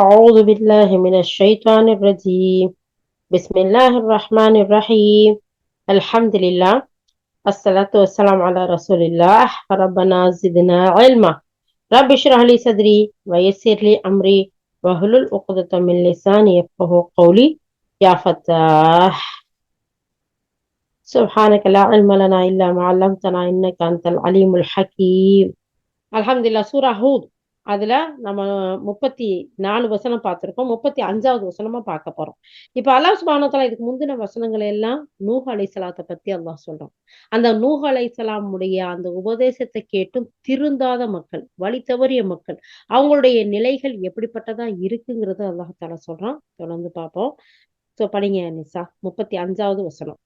أعوذ بالله من الشيطان الرجيم بسم الله الرحمن الرحيم الحمد لله الصلاة والسلام على رسول الله ربنا زدنا علما رب اشرح لي صدري ويسر لي أمري واحلل عقدة من لساني يفقهوا قولي يا فتاح سبحانك لا علم لنا إلا ما علمتنا إنك أنت العليم الحكيم. அல்ஹம்துலில்லாஹ் சூரா ஹூத் அதுல நம்ம 34 வசனம் பார்த்திருக்கோம். 35வது வசனமா பார்க்க போறோம். இப்ப அல்லாஹ் சுப்ஹானஹு வ தஆலா இதுக்கு முந்தின வசனங்கள் எல்லாம் நூஹ் அலைஹிஸ்ஸலாத்தை பத்தி அல்லாஹ் சொல்றான். அந்த நூஹ் அலைஹிஸ்ஸலாம் உடைய அந்த உபதேசத்தை கேட்டும் திருந்தாத மக்கள், வழி தவறிய மக்கள், அவங்களுடைய நிலைகள் எப்படிப்பட்டதா இருக்குங்கிறத அல்லாஹ் தஆலா சொல்றான். தொடர்ந்து பார்ப்போம். சோ படிங்க நிசா 35வது வசனம்.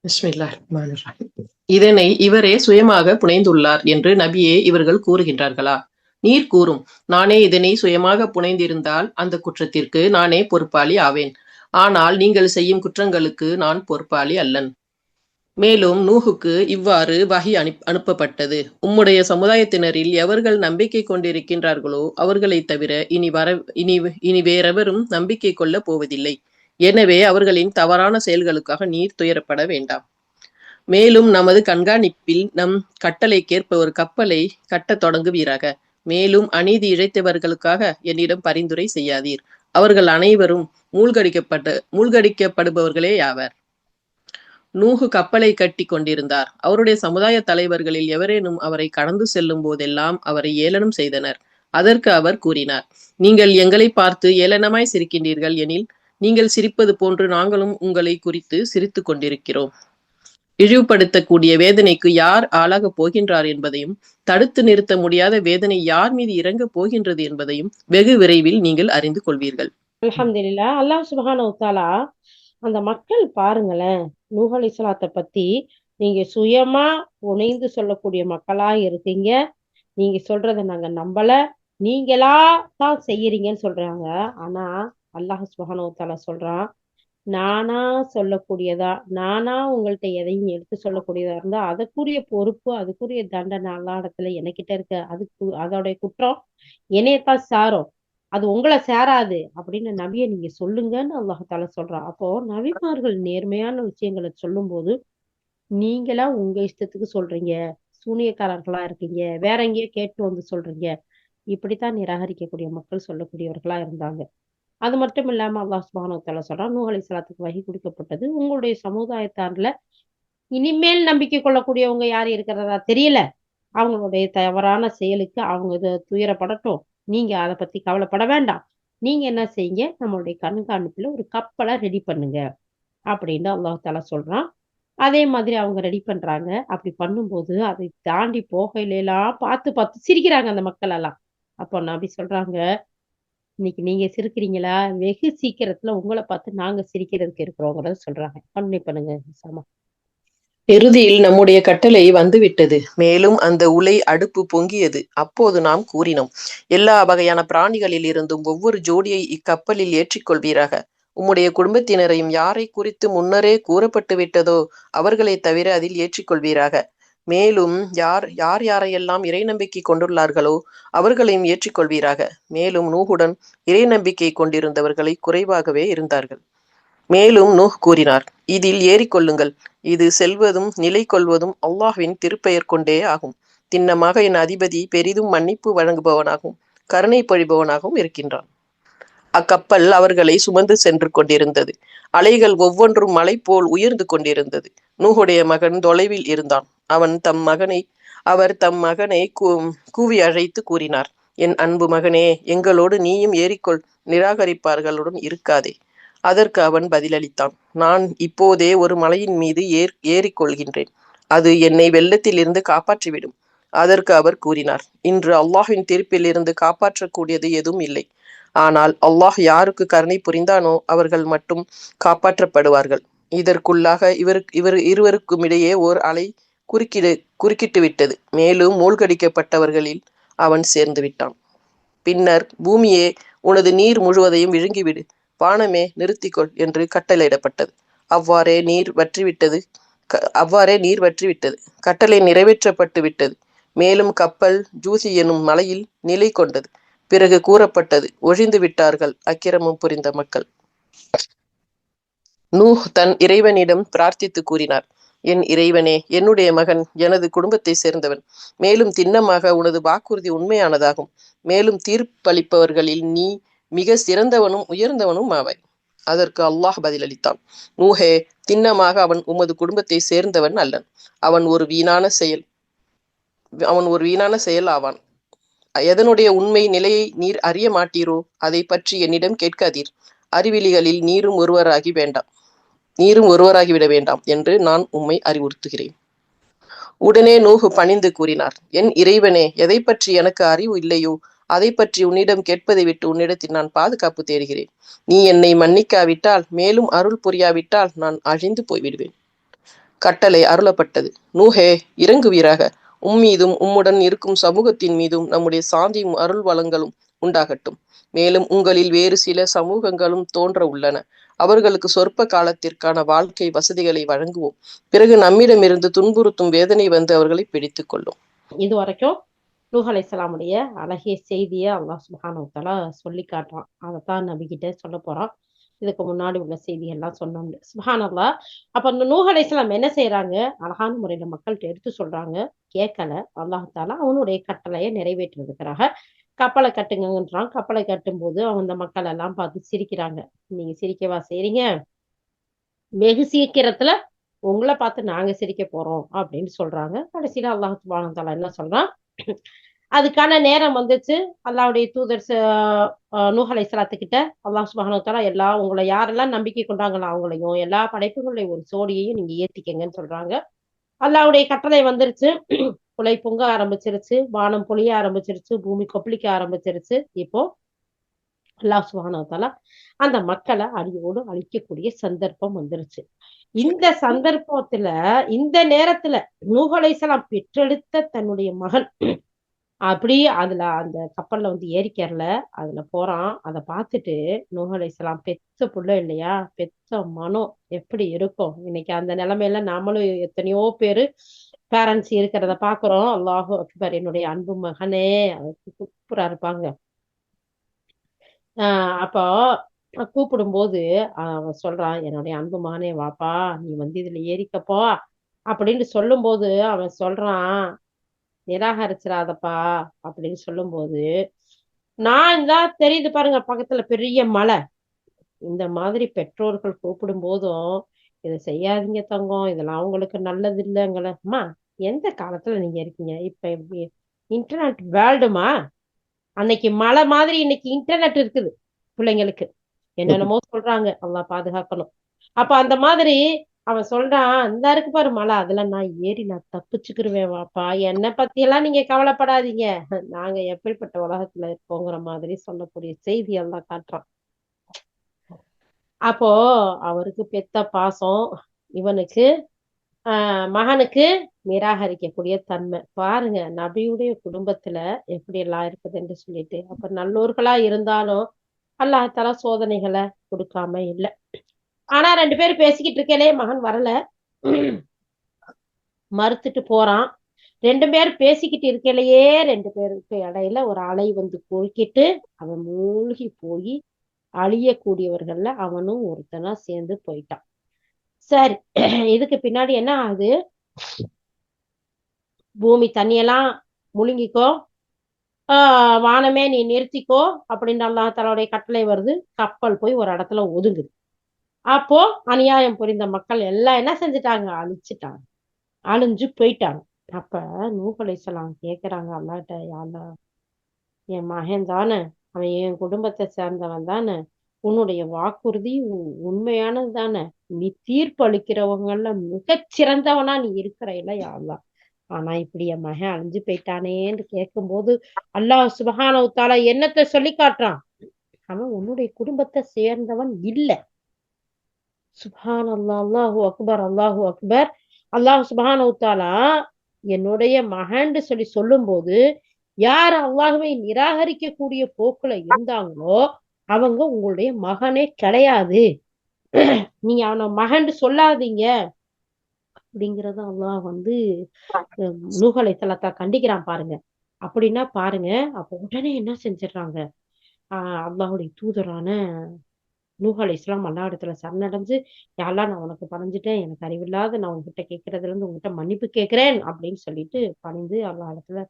பிஸ்மில்லாஹிர் ரஹ்மானிர் ரஹீம். இதனை இவரே சுயமாக புனைந்துள்ளார் என்று நபியே இவர்கள் கூறுகின்றார்களா? நீர் கூறும், நானே இதனை சுயமாக புனைந்திருந்தால் அந்த குற்றத்திற்கு நானே பொறுப்பாளி ஆவேன். ஆனால் நீங்கள் செய்யும் குற்றங்களுக்கு நான் பொறுப்பாளி அல்லன். மேலும் நூஹுக்கு இவ்வாறு வஹி அனுப்பப்பட்டது. உம்முடைய சமுதாயத்தினரில் எவர்கள் நம்பிக்கை கொண்டிருக்கின்றார்களோ அவர்களைத் தவிர இனி வேறெவரும் நம்பிக்கை கொள்ளப் போவதில்லை. எனவே அவர்களின் தவறான செயல்களுக்காக நீர் துயரப்பட வேண்டாம். மேலும் நமது கண்காணிப்பில் நம் கட்டளைக்கேற்ப ஒரு கப்பலை கட்டத் தொடங்குவீராக. மேலும் அநீதி இழைத்தவர்களுக்காக என்னிடம் பரிந்துரை செய்யாதீர். அவர்கள் அனைவரும் மூழ்கடிக்கப்படுபவர்களே ஆவர். நூஹு கப்பலை கட்டி கொண்டிருந்தார். அவருடைய சமுதாய தலைவர்களில் எவரேனும் அவரை கடந்து செல்லும் போதெல்லாம் அவரை ஏளனம் செய்தனர். அதற்கு அவர் கூறினார், நீங்கள் எங்களை பார்த்து ஏளனமாய் சிரிக்கின்றீர்கள் எனில் நீங்கள் சிரிப்பது போன்று நாங்களும் உங்களை குறித்து சிரித்து கொண்டிருக்கிறோம். இழிவுபடுத்தக்கூடிய வேதனைக்கு யார் ஆளாகப் போகின்றார் என்பதையும், தடுத்து நிறுத்த முடியாத வேதனை யார் மீது இறங்கப் போகின்றது என்பதையும் வெகு விரைவில் நீங்கள் அறிந்து கொள்வீர்கள். அல்ஹம்துலில்லாஹ். அல்லாஹ் சுப்ஹானஹு வ தஆலா அந்த மக்கள் பாருங்களேன், நூஹ் அலைஹிஸ்ஸலாத்தை பத்தி நீங்க சுயமா புனைந்து சொல்லக்கூடிய மக்களா இருக்கீங்க. நீங்க சொல்றத நாங்க நம்பல, நீங்களா தான் செய்யறீங்கன்னு சொல்றாங்க. ஆனா அல்லாஹ் சுப்ஹானஹு வ தஆலா சொல்றான், நானா சொல்லக்கூடியதா, நானா உங்கள்ட்ட எதையும் எடுத்து சொல்லக்கூடியதா இருந்தா அதுக்குரிய பொறுப்பு, அதுக்குரிய தண்டனை அல்லாஹ்விடத்துல என்கிட்ட இருக்கு. அதோடைய குற்றம் என்னையத்தான் சாரும், அது உங்களை சேராது அப்படின்னு நபியை நீங்க சொல்லுங்கன்னு அல்லாஹ் தஆலா சொல்றான். அப்போ நபிமார்கள் நேர்மையான விஷயங்களை சொல்லும் போது நீங்களா உங்க இஷ்டத்துக்கு சொல்றீங்க, சூனியக்காரர்களா இருக்கீங்க, வேற எங்கேயோ கேட்டு வந்து சொல்றீங்க, இப்படித்தான் நிராகரிக்கக்கூடிய மக்கள் சொல்லக்கூடியவர்களா இருந்தாங்க. அது மட்டும் இல்லாம அல்லாஹ் சுப்ஹானஹு வ தஆலா சொல்றான், நூஹ் அலைஹிஸ்ஸலாத்துக்கு வஹி கொடுக்கப்பட்டது. உங்களுடைய சமுதாயத்தார்ல இனிமேல் நம்பிக்கை கொள்ளக்கூடியவங்க யாரு இருக்கிறதா தெரியல. அவங்களுடைய தவறான செயலுக்கு அவங்க துயரப்படட்டும். நீங்க அத பத்தி கவலைப்பட வேண்டாம். நீங்க என்ன செய்யுங்க, நம்மளுடைய கண்காணிப்புல ஒரு கப்பலை ரெடி பண்ணுங்க அப்படின்னு அல்லாஹ் தஆலா சொல்றான். அதே மாதிரி அவங்க ரெடி பண்றாங்க. அப்படி பண்ணும்போது அதை தாண்டி போகையிலலாம் பார்த்து பார்த்து சிரிக்கிறாங்க அந்த மக்கள் எல்லாம். அப்போ நபி சொல்றாங்க, இன்னைக்கு நீங்க சிரிக்கிறீங்களா? வெகு சீக்கிரத்துல உங்கள பார்த்து நாங்க சிரிக்கிறதுக்கு இருக்கிறோங்கிறத சொல்றாங்க. கன்டினியூ பண்ணுங்க சாமா. இறுதியில் நம்முடைய கட்டளை வந்துவிட்டது. மேலும் அந்த உலை அடுப்பு பொங்கியது. அப்போது நாம் கூறினோம், எல்லா வகையான பிராணிகளில் இருந்தும் ஒவ்வொரு ஜோடியை இக்கப்பலில் ஏற்றிக்கொள்வீராக. உம்முடைய குடும்பத்தினரையும் யாரை குறித்து முன்னரே கூறப்பட்டு விட்டதோ அவர்களை தவிர அதில் ஏற்றிக்கொள்வீராக. மேலும் யாரையெல்லாம் இறை நம்பிக்கை கொண்டுள்ளார்களோ அவர்களையும் ஏற்றிக்கொள்வீராக. மேலும் நூஹுடன் இறை நம்பிக்கை கொண்டிருந்தவர்களை குறைவாகவே இருந்தார்கள். மேலும் நூஹ் கூறினார், இதில் ஏறிக்கொள்ளுங்கள். இது செல்வதும் நிலை கொள்வதும் அல்லாஹ்வின் திருப்பெயர் கொண்டே ஆகும். திண்ணமாக என் அதிபதி பெரிதும் மன்னிப்பு வழங்குபவனாகவும் கருணை பொழிபவனாகவும் இருக்கின்றான். அக்கப்பல் அவர்களை சுமந்து சென்று கொண்டிருந்தது. அலைகள் ஒவ்வொன்றும் மலை போல் உயர்ந்து கொண்டிருந்தது. நூஹுடைய மகன் தொலைவில் இருந்தான். அவர் தம் மகனை கூவி அழைத்து கூறினார், என் அன்பு மகனே, எங்களோடு நீயும் ஏறிக்கொள், நிராகரிப்பார்களுடன் இருக்காதே. அதற்கு அவன் பதிலளித்தான், நான் இப்போதே ஒரு மலையின் மீது ஏறிக்கொள்கின்றேன். அது என்னை வெள்ளத்திலிருந்து காப்பாற்றிவிடும். அதற்கு அவர் கூறினார், இன்று அல்லாஹ்வின் தீர்ப்பிலிருந்து காப்பாற்றக்கூடியது எதுவும் இல்லை. ஆனால் அல்லாஹ் யாருக்கு கருணை புரிந்தானோ அவர்கள் மட்டும் காப்பாற்றப்படுவார்கள். இதற்குள்ளாக இவர் இருவருக்கும் இடையே ஓர் அலை குறுக்கிட்டு விட்டது. மேலும் மூழ்கடிக்கப்பட்டவர்களில் அவன் சேர்ந்து விட்டான். பின்னர், பூமியே, உனது நீர் முழுவதையும் விழுங்கிவிடு, வானமே நிறுத்திக்கொள் என்று கட்டளையிடப்பட்டது. அவ்வாறே நீர் வற்றிவிட்டது. கட்டளை நிறைவேற்றப்பட்டு விட்டது. மேலும் கப்பல் ஜூசி எனும் மலையில் நிலை கொண்டது. பிறகு கூறப்பட்டது, ஒழிந்து விட்டார்கள் அக்கிரமம் புரிந்த மக்கள். நூஹ் தன் இறைவனிடம் பிரார்த்தித்து கூறினார், என் இறைவனே, என்னுடைய மகன் எனது குடும்பத்தை சேர்ந்தவன். மேலும் திண்ணமாக உனது வாக்குறுதி உண்மையானதாகும். மேலும் தீர்ப்பளிப்பவர்களில் நீ மிக சிறந்தவனும் உயர்ந்தவனும் ஆவாய். அதற்கு அல்லாஹ் பதிலளித்தான், நூஹே, திண்ணமாக அவன் உமது குடும்பத்தை சேர்ந்தவன் அல்லன். அவன் ஒரு வீணான செயல் ஆவான். எதனுடைய உண்மை நிலையை நீர் அறிய மாட்டீரோ அதை பற்றி என்னிடம் கேட்காதீர். அறிவிலிகளில் நீரும் ஒருவராகிவிட வேண்டாம் என்று நான் உம்மை அறிவுறுத்துகிறேன். உடனே நூஹ் பணிந்து கூறினார், என் இறைவனே, எதை பற்றி எனக்கு அறிவு இல்லையோ அதை பற்றி உன்னிடம் கேட்பதை விட்டு உன்னிடத்தில் நான் பாதுகாப்பு தேடுகிறேன். நீ என்னை மன்னிக்காவிட்டால், மேலும் அருள் புரியாவிட்டால் நான் அழிந்து போய்விடுவேன். கட்டளை அருளப்பட்டது, நூஹே, இறங்குவீராக. உம்மீதும் உம்முடன் இருக்கும் சமூகத்தின் மீதும் நம்முடைய சாந்தியும் அருள் வளங்களும் உண்டாகட்டும். மேலும் உங்களில் வேறு சில சமூகங்களும் தோன்ற உள்ளன. அவர்களுக்கு சொற்ப காலத்திற்கான வாழ்க்கை வசதிகளை வழங்குவோம். பிறகு நம்மிடமிருந்து துன்புறுத்தும் வேதனை வந்து அவர்களை பிடித்துக் கொள்ளும். இது வரைக்கும் நூஹ் அலைஹிஸ்ஸலாமுடைய அழகிய செய்தியை அல்லாஹ் சுப்ஹானஹு வ தஆலா சொல்லி காட்டுறான். அதைத்தான் நபிகிட்ட சொல்ல போறான். இதுக்கு முன்னாடி உள்ள செய்தி எல்லாம் சொன்னோம். சுப்ஹானல்லாஹ். அப்ப அந்த நூஹ் அலைஹிஸ்ஸலாம் என்ன செய்யறாங்க? அழகான முறையில மக்கள்கிட்ட எடுத்து சொல்றாங்க. கேட்கல. அல்லாஹ் தஆலா அவனுடைய கட்டளையை நிறைவேற்றுறதுக்காக கப்பலை கட்டுங்கன்றான். கப்பலை கட்டும் போது அந்த மக்கள் எல்லாம் பார்த்து சிரிக்கிறாங்க. நீங்க சிரிக்கவா செய்றீங்க? வெகு சீக்கிரத்துல உங்களை பார்த்து நாங்க சிரிக்க போறோம் அப்படின்னு சொல்றாங்க. கடைசியில அல்லாஹ் சுப்ஹானஹு வ தஆலா என்ன சொல்றான்? அதுக்கான நேரம் வந்துச்சு. அல்லாஹ்வுடைய தூதர் நூஹ் அலைஹிஸ்ஸலாத்துக்கிட்ட அல்லாஹ் சுப்ஹானஹு வ தஆலா உங்களை யாரெல்லாம் நம்பிக்கை கொண்டாங்களோ அவங்களையும் எல்லா படைப்புகளையும் ஒரு சோடியையும் நீங்க ஏத்திக்கங்கன்னு சொல்றாங்க. அல்லாஹ்வுடைய கட்டளை வந்துருச்சு. புலை பொங்க ஆரம்பிச்சிருச்சு, வானம் பொழிய ஆரம்பிச்சிருச்சு, பூமி கொப்பளிக்க ஆரம்பிச்சிருச்சு. இப்போ அல்லாஹ் சுப்ஹானஹு வ தஆலா அந்த மக்களை அடியோடு அழிக்கக்கூடிய சந்தர்ப்பம் வந்துருச்சு. இந்த சந்தர்ப்பத்துல இந்த நேரத்துல நூஹ் அலைஹிஸ்ஸலாம் பெற்றெடுத்த தன்னுடைய மகன் அப்படி அதுல அந்த கப்பல்ல வந்து ஏறிக்கறல அதுல போறான். அதை பார்த்துட்டு நூஹ் அலைஹிஸ்ஸலாம் பெத்த புள்ள இல்லையா, பெத்த மனம் எப்படி இருக்கும்? இன்னைக்கு அந்த நிலைமையில நாமளும் எத்தனையோ பேரு பேரண்ட்ஸ் இருக்கிறத பாக்குறோம். அல்லாஹு அக்பர், என்னுடைய அன்பு மகனே, சூப்பரா இருப்பாங்க. அப்போ கூப்பிடும்போது அவன் சொல்றான், என்னுடைய அன்பு மகனே வாப்பா, நீ வந்து இதுல ஏறிக்கப்போ அப்படின்னு சொல்லும் போது அவன் சொல்றான், நிராகரிச்சிடாதப்பா அப்படின்னு சொல்லும் போது, நான் தான் தெரியுது பாருங்க பக்கத்துல பெரிய மலை. இந்த மாதிரி பெற்றோர்கள் கூப்பிடும் போதும் இதை செய்யாதீங்க தங்கம், இதெல்லாம் அவங்களுக்கு நல்லது இல்லைங்கள. அம்மா, எந்த காலத்துல நீங்க இருக்கீங்க? இப்ப இன்டர்நெட் வேர்ல்டுமா, அன்னைக்கு மலை மாதிரி இன்னைக்கு இன்டர்நெட் இருக்குது பிள்ளைங்களுக்கு. என்னென்னமோ சொல்றாங்க, அல்லாஹ் பாதுகாக்கணும். அப்ப அந்த மாதிரி அவன் சொல்றான், இந்த இருக்கு பாரு மலை, அதுல நான் ஏறி நான் தப்பிச்சுக்கிருவேன் வாப்பா, என்னை பத்தி எல்லாம் நீங்க கவலைப்படாதீங்க, நாங்க எப்படிப்பட்ட உலகத்துல இருக்கோங்கிற மாதிரி சொல்லக்கூடிய செய்தி எல்லாம் காட்டுறான். அப்போ அவருக்கு பெத்த பாசம், இவனுக்கு மகனுக்கு நிராகரிக்கக்கூடிய தன்மை பாருங்க. நபியுடைய குடும்பத்துல எப்படி எல்லாம் இருக்குதுன்னு சொல்லிட்டு, அப்ப நல்லோர்களா இருந்தாலும் அல்லாஹ்தாலா சோதனைகளை கொடுக்காம இல்லை. ஆனா 2 பேரும் பேசிக்கிட்டு இருக்கேனே மகன் வரல, மறுத்துட்டு போறான். 2 பேரும் பேசிக்கிட்டு இருக்கலையே 2 பேருக்கு இடையில ஒரு அலை வந்து குறுக்கிட்டு அவன் மூழ்கி போய் அழியக்கூடியவர்கள்ல அவனும் ஒருத்தனா சேர்ந்து போயிட்டான். சரி, இதுக்கு பின்னாடி என்ன ஆகுது? பூமி தண்ணியெல்லாம் முழுங்கிக்கோ, வானமே நீ நிறுத்திக்கோ அப்படின்னு அல்லாஹ் தஆலாவுடைய கட்டளை வருது. கப்பல் போய் ஒரு இடத்துல ஒதுங்குது. அப்போ அநியாயம் புரிந்த மக்கள் எல்லாம் என்ன செஞ்சுட்டாங்க? அழிச்சுட்டாங்க, அழிஞ்சு போயிட்டாங்க. அப்ப நூஹ் அலைஹிஸ்ஸலாம் கேக்குறாங்க அல்லாஹ்ட்ட, யா அல்லாஹ், என் மகன் தானே, அவன் என் குடும்பத்தை சேர்ந்தவன் தானே, உன்னுடைய வாக்குறுதி உண்மையானது தானே, நீ தீர்ப்பு அளிக்கிறவங்கள மிகச்சிறந்தவனா நீ இருக்கிற இல்ல யா அல்லாஹ். ஆனா இப்படி என் மகன் அழிஞ்சு போயிட்டானேன்னு கேட்கும்போது அல்லாஹ் சுப்ஹானஹு வ தஆலா என்னத்தை சொல்லி காட்டுறான்? அவன் உன்னுடைய குடும்பத்தை சேர்ந்தவன் இல்ல. சுப்ஹானல்லாஹ், அல்லாஹு அக்பர், அல்லாஹு அக்பர். அல்லாஹ் சுப்ஹானஹு வ தஆலா என்னுடைய மகன்னு சொல்லி சொல்லும் போது யார் அல்லாஹ்வை நிராகரிக்கக்கூடிய போக்குல இருந்தாங்களோ அவங்க உங்களுடைய மகனே கிடையாது. நீங்க அவனை மகன்னு சொல்லாதீங்க அப்படிங்கறத அல்லாஹ் வந்து நூஹ் அலைஹிஸ்ஸலாத்தை கண்டிக்கிறான் பாருங்க. அப்படின்னா பாருங்க, அப்ப உடனே என்ன செஞ்சிடறாங்க, அல்லாஹ்வுடைய தூதரான நூஹ் அலைஹிஸ்ஸலாம் அல்லாஹ் இடத்துல சரணடைஞ்சு, யா அல்லாஹ் நான் உனக்கு பணிஞ்சுட்டேன். எனக்கு அறிவில்லாத நான் உன்கிட்ட கேட்கறதுல இருந்து உன்கிட்ட மன்னிப்பு கேட்கிறேன் அப்படின்னு சொல்லிட்டு பணிந்து அல்லாஹ் இடத்துல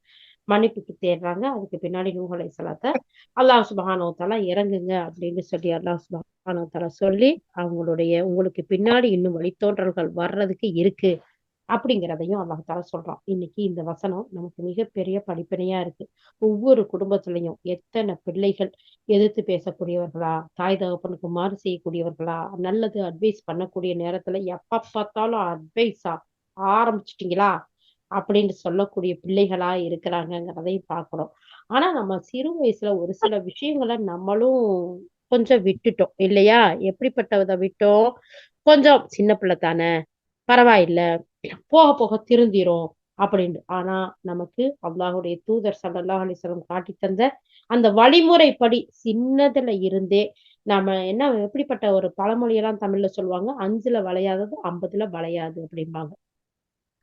மன்னிப்புக்கு தேடுறாங்க. அதுக்கு பின்னாடி நூஹ் அலைஹிஸ்ஸலாத்த அல்லாஹ் சுப்ஹானஹு வ தஆலா இறங்குங்க அப்படின்னு சொல்லி அல்லாஹ் சுப்ஹானஹு வ தஆலா சொல்லி, அவங்களுடைய உங்களுக்கு பின்னாடி இன்னும் வழித்தோன்றல்கள் வர்றதுக்கு இருக்கு. அப்படிங்கிறதையும் அல்லாஹ் தஆலா சொல்றான். இன்னைக்கு இந்த வசனம் நமக்கு மிகப்பெரிய படிப்பினையா இருக்கு. ஒவ்வொரு குடும்பத்திலயும் எத்தன பிள்ளைகள் எதிர்த்து பேசக்கூடியவர்களா, தாய் தகப்பனுக்கு மாறு செய்யக்கூடியவர்களா, நல்லது அட்வைஸ் பண்ணக்கூடிய நேரத்துல எப்ப பார்த்தாலும் அட்வைஸா ஆரம்பிச்சிட்டீங்களா அப்படின்னு சொல்லக்கூடிய பிள்ளைகளா இருக்கிறாங்கங்கிறதையும் பார்க்கிறோம். ஆனா நம்ம சிறு வயசுல ஒரு சில விஷயங்கள நம்மளும் கொஞ்சம் விட்டுட்டோம் இல்லையா? எப்படிப்பட்டத விட்டோம்? கொஞ்சம் சின்ன பிள்ளை தானே, பரவாயில்ல. போக போக திருந்திரும் அப்படின்னு. ஆனா நமக்கு அல்லாஹ்வுடைய தூதர் ஸல்லல்லாஹு அலைஹி வஸல்லம் காட்டித் தந்த அந்த வழிமுறைப்படி சின்னதுல இருந்தே நாம என்ன எப்படிப்பட்ட ஒரு பழமொழியெல்லாம் தமிழ்ல சொல்லுவாங்க, 5ல வளையாதது 50ல வளையாது அப்படிம்பாங்க.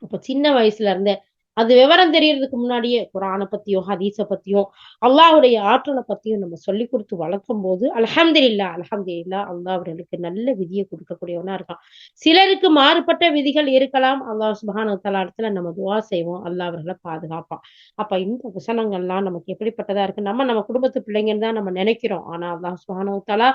அப்ப சின்ன வயசுல இருந்தே அது விவரம் தெரியறதுக்கு முன்னாடியே குர்ஆன பத்தியும், ஹதீஸ பத்தியும், அல்லாஹ்வுடைய ஆற்றல பத்தியும் நம்ம சொல்லிக் குடுத்து வளர்க்கும்போது, அல்ஹம்துலில்லாஹ் அல்லாஹ் அவர்களுக்கு நல்ல விதிய குடுக்கக்கூடியவனா இருக்கான். சிலருக்கு மாறுபட்ட விதிகள் இருக்கலாம். அல்லாஹ் சுப்ஹானஹு வ தஆலா இடத்துல நம்ம துஆ செய்வோம். அல்லாஹ் அவர்கள பாதுகாப்பான். அப்ப இந்த வசனங்கள்லாம் நமக்கு எப்படிப்பட்டதா இருக்கு? நம்ம குடும்பத்து பிள்ளைங்கன்னு தான் நம்ம நெனைக்கிறோம். ஆனா அல்லாஹ் சுப்ஹானஹு வ தஆலா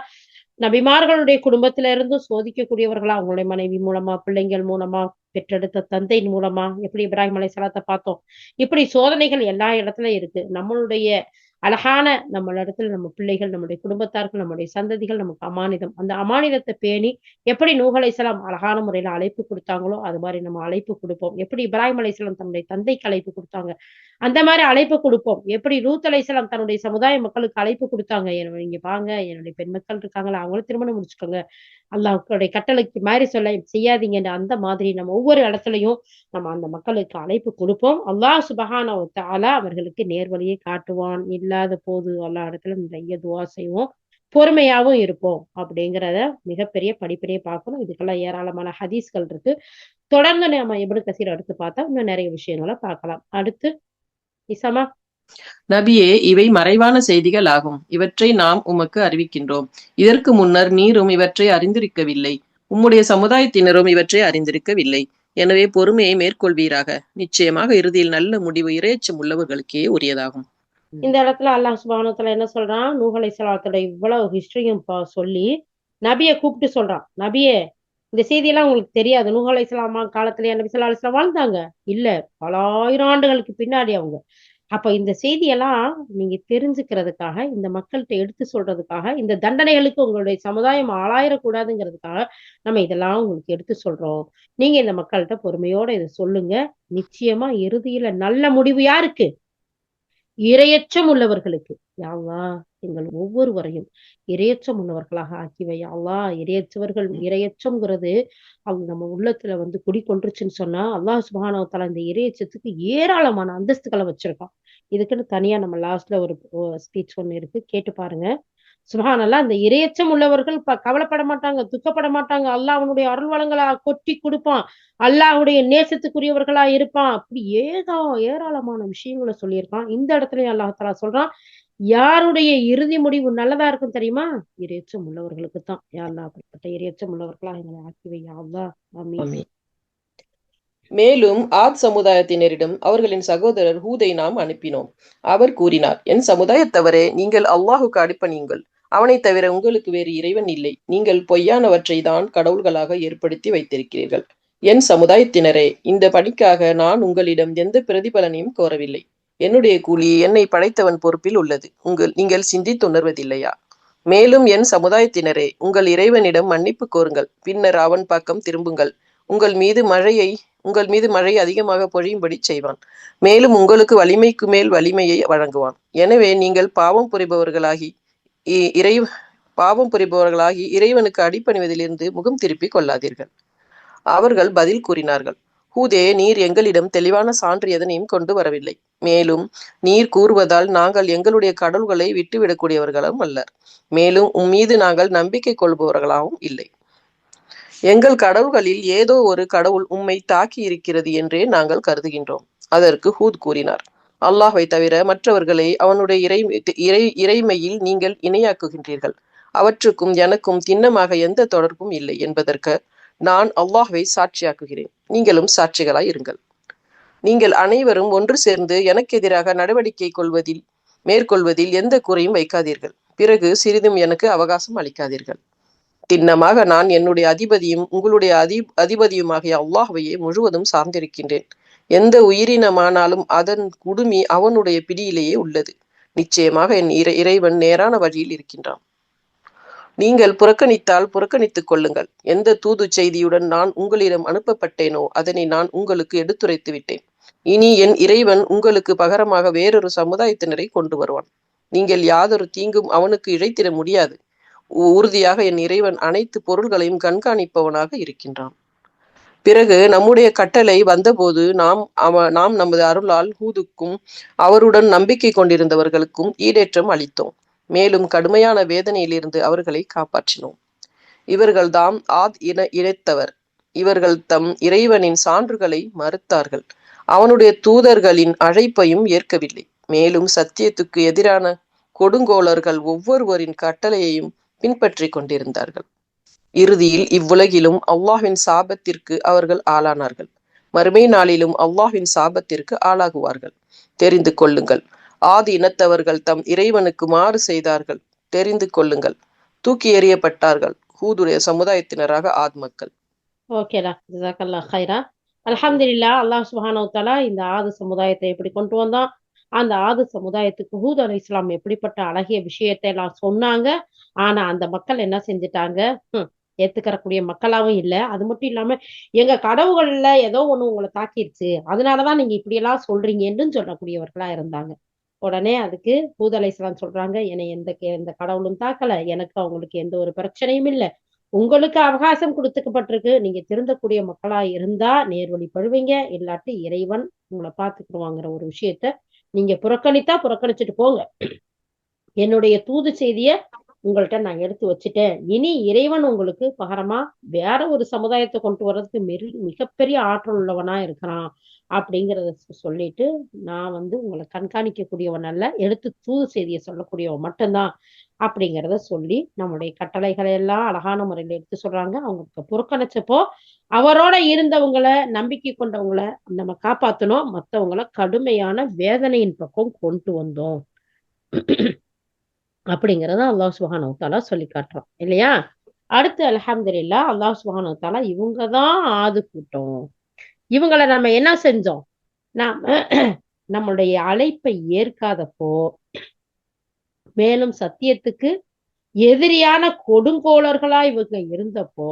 நபிமார்களுடைய குடும்பத்தில இருந்தும் சோதிக்கக்கூடியவர்களா, அவங்களுடைய மனைவி மூலமா, பிள்ளைங்கள் மூலமா, பெற்றெடுத்த தந்தையின் மூலமா, எப்படி இப்ராஹிம் அலைஹிஸ்ஸலாத்த பார்த்தோம். இப்படி சோதனைகள் எல்லா இடத்துலயும் இருக்கு. நம்மளுடைய அழகான நம்மளிடத்துல நம்ம பிள்ளைகள், நம்முடைய குடும்பத்தார்கள், நம்முடைய சந்ததிகள் நமக்கு அமானிதம். அந்த அமானிதத்த பேணி எப்படி நூஹ் அலைஹிஸ்ஸலாம் அழகான முறையில அழைப்பு குடுத்தாங்களோ, அது மாரி நம்ம அழைப்பு குடுப்போம். எப்படி இப்ராஹிம் அலைஹிஸ்ஸலாம் தன்னுடைய தந்தைக்கு அழைப்பு குடுத்தாங்க, அந்த மாரி அழைப்பு குடுப்போம். எப்படி லூத் அலைஹிஸ்ஸலாம் தன்னுடைய சமுதாய மக்களுக்கு அழைப்பு குடுத்தாங்க. "இங்க வாங்க, என்னுடைய பெண் மக்கள் இருக்காங்களா, அவங்கள திருமணம் முடிச்சுக்கோங்க. அல்லாஹ்வுடைய கட்டளைக்கு மாறி செய்யாதீங்கன்னு." அந்த மாதிரி நம்ம ஒவ்வொரு இடத்துலயும் நம்ம அந்த மக்களுக்கு அழைப்பு குடுப்போம். அல்லாஹ் சுப்ஹானஹு வ தஆலா அவர்களுக்கு நேர்வழியை காட்டுவான். இல்லாத போது அல்லாஹ் இடத்துல நிறைய துஆ செய்வோம். பொறுமையாவும் இருப்போம். அப்படிங்கிறத மிகப்பெரிய படிப்பினைய பார்க்கணும். இதுக்கெல்லாம் ஏராளமான ஹதீஸ்கள் இருக்கு. தொடர்ந்து நம்ம இப்னு கஸீர் அடுத்து பார்த்தா, இன்னும் நெறைய விஷயங்கள பார்க்கலாம். அடுத்து இசாமா? நபியே, இவை மறைவான செய்திகள் ஆகும். இவற்றை நாம் உமக்கு அறிவிக்கின்றோம். இதற்கு முன்னர் நீரும் இவற்றை அறிந்திருக்கவில்லை. உம்முடைய சமுதாயத்தினரும் இவற்றை அறிந்திருக்கவில்லை. எனவே பொறுமையை மேற்கொள்வீராக. நிச்சயமாக இறுதியில் நல்ல முடிவு இறையச்சம் உள்ளவர்களுக்கே உரியதாகும். இந்த இடத்துல அல்லாஹ் சுப்ஹானஹு வ தஆலா என்ன சொல்றான்? நூஹ் அலைஹிஸ்ஸலாத்தோட இவ்வளவு ஹிஸ்டரியும் சொல்லி, நபிய கூப்பிட்டு சொல்றான். நபியே, இந்த செய்தியெல்லாம் உங்களுக்கு தெரியாது. நூஹ் அலைஹிஸ்ஸலாம் காலத்திலேயே நபி ஸல்லல்லாஹு அலைஹி வஸல்லம் வாழ்ந்தாங்க? இல்ல. பல ஆயிரம் ஆண்டுகளுக்கு பின்னாடி அவங்க. அப்ப இந்த செய்தியெல்லாம் நீங்க தெரிஞ்சுக்கிறதுக்காக, இந்த மக்கள்ட்ட எடுத்து சொல்றதுக்காக, இந்த தண்டனைகளுக்கு உங்களுடைய சமுதாயம் ஆளாயிரக்கூடாதுங்கிறதுக்காக, நம்ம இதெல்லாம் உங்களுக்கு எடுத்து சொல்றோம். நீங்க இந்த மக்கள்ட்ட பொறுமையோட இத சொல்லுங்க. நிச்சயமா இறுதியில நல்ல முடிவு யாருக்கு? இரையச்சம் உள்ளவர்களுக்கு. யா அல்லாஹ் எங்கள் ஒவ்வொருவரையும் இரையச்சம் உள்ளவர்களாக ஆக்கி வை. யா அல்லாஹ் இரையற்றவர்கள் இரையச்சம்ங்கிறது அவங்க நம்ம உள்ளத்துல வந்து குடிகொண்டுருச்சுன்னு சொன்னா, அல்லாஹ் சுப்ஹானஹு வ தஆலா இந்த இரையச்சத்துக்கு ஏராளமான அந்தஸ்துகள வச்சிருக்கான். இதுக்குன்னு தனியா நம்ம லாஸ்ட்ல ஒரு ஸ்பீச் ஒண்ணு இருக்கு. கேட்டு பாருங்க. சுப்ஹானல்லாஹ் அந்த இரையச்சம் உள்ளவர்கள் கவலைப்பட மாட்டாங்க, துக்கப்பட மாட்டாங்க. அல்லாஹ் அவனுடைய அருள் வளங்கள கொட்டி குடுப்பான். அல்லாஹ்வுடைய நேசத்துக்குரியவர்களா இருப்பான். அப்படி ஏராளமான விஷயங்கள சொல்லியிருக்கான். இந்த இடத்துலயும் அல்லாஹ் தஆலா சொல்றான், யாருடைய இறுதி முடிவு நல்லதா இருக்கும் தெரியுமா? இரையச்சம் உள்ளவர்களுக்கு தான். யா அல்லாஹ் அப்படிப்பட்ட இரையச்சம் உள்ளவர்களா எங்களை ஆக்கி வை யா அல்லாஹ். ஆமீன். ஆமீன். மேலும் ஆத் சமுதாயத்தினரிடம் அவர்களின் சகோதரர் ஹூதை நாம் அனுப்பினோம். அவர் கூறினார், என் சமுதாயத்தவரே, நீங்கள் அல்லாஹுக்கு அடிபணியுங்கள். அவனை தவிர உங்களுக்கு வேறு இறைவன் இல்லை. நீங்கள் பொய்யானவற்றை தான் கடவுள்களாக ஏற்படுத்தி வைத்திருக்கிறீர்கள். என் சமுதாயத்தினரே, இந்த பணிக்காக நான் உங்களிடம் எந்த பிரதிபலனையும் கோரவில்லை. என்னுடைய கூலி என்னை படைத்தவன் பொறுப்பில் உள்ளது. நீங்கள் சிந்தித்துணர்வதில்லையா? மேலும் என் சமுதாயத்தினரே, உங்கள் இறைவனிடம் மன்னிப்பு கோருங்கள். பின்னர் அவன் பக்கம் திரும்புங்கள். உங்கள் மீது மழை அதிகமாக பொழியும்படி செய்வான். மேலும் உங்களுக்கு வலிமைக்கு மேல் வலிமையை வழங்குவான். எனவே நீங்கள் பாவம் புரிபவர்களாகி இறைவனுக்கு அடிபணிவதிலிருந்து முகம் திருப்பிக் கொள்ளாதீர்கள். அவர்கள் பதில் கூறினார்கள், ஹூதே, நீர் எங்களிடம் தெளிவான சான்று எதனையும் கொண்டு வரவில்லை. மேலும் நீர் கூறுவதால் நாங்கள் எங்களுடைய கடவுள்களை விட்டுவிடக்கூடியவர்களும் அல்லர். மேலும் உம்மீது நாங்கள் நம்பிக்கை கொள்பவர்களாகவும் இல்லை. எங்கள் கடவுள்களில் ஏதோ ஒரு கடவுள் உம்மை தாக்கி இருக்கிறது என்றே நாங்கள் கருதுகின்றோம். அதற்கு ஹூத் கூறினார், அல்லாஹ்வை தவிர மற்றவர்களை அவனுடைய இறைமையில் நீங்கள் இணையாக்குகின்றீர்கள். அவற்றுக்கும் எனக்கும் திண்ணமாக எந்த தொடர்பும் இல்லை என்பதற்கு நான் அல்லாஹ்வை சாட்சியாக்குகிறேன். நீங்களும் சாட்சிகளாய் இருங்கள். நீங்கள் அனைவரும் ஒன்று சேர்ந்து எனக்கு எதிராக நடவடிக்கை மேற்கொள்வதில் எந்த குறையும் வைக்காதீர்கள். பிறகு சிறிதும் எனக்கு அவகாசம் அளிக்காதீர்கள். திண்ணமாக நான் என்னுடைய அதிபதியும் உங்களுடைய அதிபதியுமாகிய அல்லாஹ்வையே முழுவதும் சார்ந்திருக்கின்றேன். எந்த உயிரினமானாலும் அதன் குடுமி அவனுடைய பிடியிலேயே உள்ளது. நிச்சயமாக என் இறைவன் நேரான வழியில் இருக்கின்றான். நீங்கள் புறக்கணித்தால் புறக்கணித்துக் கொள்ளுங்கள். எந்த தூது செய்தியுடன் நான் உங்களிடம் அனுப்பப்பட்டேனோ அதனை நான் உங்களுக்கு எடுத்துரைத்து விட்டேன். இனி என் இறைவன் உங்களுக்கு பகரமாக வேறொரு சமுதாயத்தினரை கொண்டு வருவான். நீங்கள் யாதொரு தீங்கும் அவனுக்கு இழைத்திட முடியாது. உறுதியாக என் இறைவன் அனைத்து பொருள்களையும் கண்காணிப்பவனாக இருக்கின்றான். பிறகு நம்முடைய கட்டளை வந்தபோது நாம் நமது அருளால் ஹூதுக்கும் அவருடன் நம்பிக்கை கொண்டிருந்தவர்களுக்கும் ஈடேற்றம் அளித்தோம். மேலும் கடுமையான வேதனையிலிருந்து அவர்களை காப்பாற்றினோம். இவர்கள் தாம் ஆத் இனத்தவர். இவர்கள் தம் இறைவனின் சான்றுகளை மறுத்தார்கள். அவனுடைய தூதர்களின் அழைப்பையும் ஏற்கவில்லை. மேலும் சத்தியத்துக்கு எதிரான கொடுங்கோளர்கள் ஒவ்வொருவரின் கட்டளையையும் பின்பற்றி கொண்டிருந்தார்கள். இறுதியில் இவ்வுலகிலும் அல்லாஹ்வின் சாபத்திற்கு அவர்கள் ஆளானார்கள். மறுமை நாளிலும் அல்லாஹ்வின் சாபத்திற்கு ஆளாகுவார்கள். தெரிந்து கொள்ளுங்கள், ஆதி இனத்தவர்கள் தம் இறைவனுக்கு மாறு செய்தார்கள். தெரிந்து கொள்ளுங்கள், தூக்கி எறியப்பட்டார்கள் ஹூதுடைய சமுதாயத்தினராக ஆத் மக்கள். ஓகேடா, ஜஸாக்கல்லாஹ் ஹைரா. அல்ஹம்துலில்லாஹ், அல்லாஹ் சுப்ஹானஹு வ தஆலா இந்த ஆது சமுதாயத்தை எப்படி கொண்டு வந்தான், அந்த ஆது சமுதாயத்துக்கு ஹூத் அலைஹிஸ்ஸலாம் எப்படிப்பட்ட அழகிய விஷயத்தை எல்லாம் சொன்னாங்க. ஆனா அந்த மக்கள் என்ன செஞ்சுட்டாங்க, ஏத்துக்கறக்கூடிய மக்களாவும் இல்ல. அது மட்டும் இல்லாம எங்க கடவுள்கள்ல ஏதோ ஒண்ணு உங்களை தாக்கிருச்சு, அதனாலதான் நீங்க இப்படி எல்லாம் சொல்றீங்கன்னு சொல்லக்கூடியவர்களா இருந்தாங்க. உடனே அதுக்கு ஹூத் அலைஹிஸ்ஸலாம் சொல்றாங்க, என்னை எந்த கடவுளும் தாக்கல, எனக்கு அவங்களுக்கு எந்த ஒரு பிரச்சனையும் இல்லை. உங்களுக்கு அவகாசம் கொடுத்துக்கப்பட்டிருக்கு. நீங்க திருந்தக்கூடிய மக்களா இருந்தா நேர்வழி பழுவீங்க, இல்லாட்டி இறைவன் உங்களை பார்த்துக்கிடுவாங்கிற ஒரு விஷயத்த நீங்க புறக்கணித்தா புறக்கணிச்சுட்டு போங்க. என்னுடைய தூது செய்திய உங்கள்கிட்ட நான் எடுத்து வச்சுட்டேன். இனி இறைவன் உங்களுக்கு பகரமா வேற ஒரு சமுதாயத்தை கொண்டு வர்றதுக்கு மிகப்பெரிய ஆற்றல் உள்ளவனா இருக்கிறான் அப்படிங்கிறத சொல்லிட்டு, நான் உங்களை கண்காணிக்கக்கூடியவன் அல்ல, எடுத்து தூது செய்தியை சொல்லக்கூடியவன் மட்டும்தான் அப்படிங்கிறத சொல்லி நம்முடைய கட்டளைகளை எல்லாம் அழகான முறையில எடுத்து சொல்றாங்க. அவங்களுக்கு புறக்கணிச்சப்போ அவரோட இருந்தவங்களை, நம்பிக்கை கொண்டவங்களை நம்ம காப்பாத்தணும், மற்றவங்களை கடுமையான வேதனையின் பக்கம் கொண்டு வந்தோம் அப்படிங்கறத அல்லாஹ் சுப்ஹானஹு வ தஆலா சொல்லி காட்டுறோம் இல்லையா. அடுத்து அல்ஹம்துலில்லாஹ், அல்லாஹ் சுப்ஹானஹு வ தஆலா இவங்கதான் ஆது கூட்டம், இவங்களை நம்ம என்ன செஞ்சோம், நாம நம்மளுடைய அழைப்பை ஏற்காதப்போ, மேலும் சத்தியத்துக்கு எதிரியான கொடுங்கோளர்களா இவங்க இருந்தப்போ,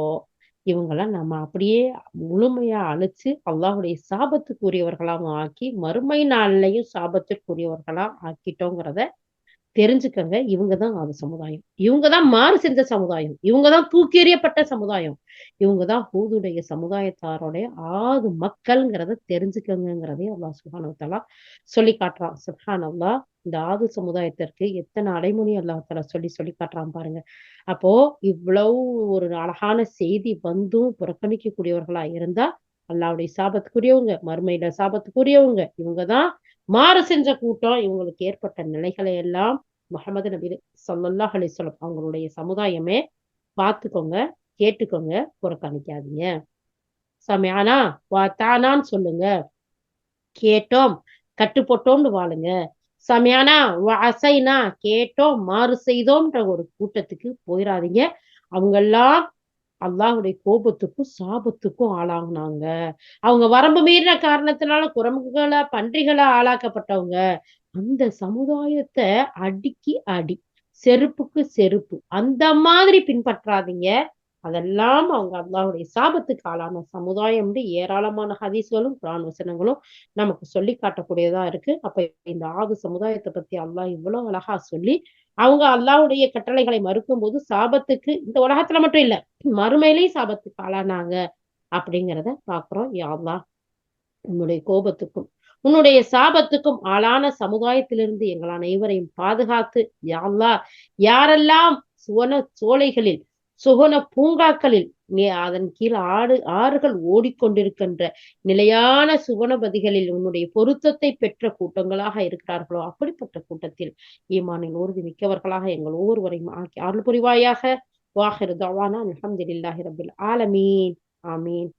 இவங்களை நம்ம அப்படியே முழுமையா அழிச்சு அல்லாஹுடைய சாபத்துக்குரியவர்களாகவும் ஆக்கி மறுமை நாள்லையும் சாபத்திற்குரியவர்களா ஆக்கிட்டோங்கிறத தெரிஞ்சுக்கங்க. இவங்கதான் ஆது சமுதாயம், இவங்கதான் மாறு செஞ்ச சமுதாயம், இவங்கதான் தூக்கி எறியப்பட்ட சமுதாயம், இவங்கதான் ஹூதுடைய சமுதாயத்தாரோடைய ஆது மக்கள்ங்கிறத தெரிஞ்சுக்கங்கிறதே அல்லாஹ் சுப்ஹானஹு வ தஆலா சொல்லி காட்டுறான். சுப்ஹானல்லாஹ், இந்த ஆது சமுதாயத்திற்கு எத்தனை அடைமொழி அல்லாஹ் தஆலா சொல்லி காட்டுறான் பாருங்க. அப்போ இவ்வளவு ஒரு அழகான செய்தி வந்தும் புறக்கணிக்கக்கூடியவர்களா இருந்தா அல்லாஹ்வுடைய சாபத்துக்குரியவங்க, மறுமையில சாபத்துக்குரியவங்க, இவங்கதான் மாறு செஞ்ச கூட்டம். இவங்களுக்கு ஏற்பட்ட நிலைகளை எல்லாம் முஹம்மது நபி ஸல்லல்லாஹு அலைஹி வஸல்லம் அவங்களுடைய சமுதாயமே பார்த்துக்கோங்க, கேட்டுக்கோங்க, புறக்கணிக்காதீங்க. சமிஅனா வ அத்தானான்னு சொல்லுங்க, கேட்டோம் கட்டுப்பட்டோம்னு வாழுங்க. சமிஅனா வ அஸைனா, கேட்டோம் மாறு செய்தோம்ன்ற ஒரு கூட்டத்துக்கு போயிடாதீங்க. அவங்கெல்லாம் அல்லாஹ்வுடைய கோபத்துக்கும் சாபத்துக்கும் ஆளாகுனாங்க. அவங்க வரம்பு மீறின காரணத்தினால குரங்குகளா பன்றிகளா ஆளாக்கப்பட்டவங்க. அந்த சமுதாயத்தை அடிக்கு அடி, செருப்புக்கு செருப்பு, அந்த மாதிரி பின்பற்றாதீங்க. அதெல்லாம் அவங்க அல்லாஹ்வுடைய சாபத்துக்கு ஆளான சமுதாயம். ஏராளமான ஹதீஸ்களும் குர்ஆன் வசனங்களும் நமக்கு சொல்லி காட்டக்கூடியதா இருக்கு. அப்ப இந்த ஆது சமுதாயத்தை பத்தி அல்லாஹ் இவ்வளவு அழகா சொல்லி, அவங்க அல்லாஹ்வுடைய கட்டளைகளை மறுக்கும் போது சாபத்துக்கு இந்த உலகத்துல மட்டும் இல்ல, மறுமையிலையும் சாபத்துக்கு ஆளானாங்க அப்படிங்கிறத பாக்குறோம். யா அல்லாஹ், உன்னுடைய கோபத்துக்கும் உன்னுடைய சாபத்துக்கும் ஆளான சமுதாயத்திலிருந்து எங்கள் அனைவரையும் பாதுகாத்து, யா அல்லாஹ், யாரெல்லாம் சுவன சோலைகளில் சுகன பூங்காக்களில் அதன் கீழ் ஆறுகள் ஓடிக்கொண்டிருக்கின்ற நிலையான சுவனபதிகளில் உன்னுடைய பொருத்தத்தை பெற்ற கூட்டங்களாக இருக்கிறார்களோ அப்படிப்பட்ட கூட்டத்தில் ஈமானின் உறுதி மிக்கவர்களாக எங்கள் ஒவ்வொருவரையும் ஆக்கி அருள் புரிவாயாக. வாஹிரு தவானா அல்ஹம்துலில்லாஹி ரபில் ஆலமீன். ஆமீன்.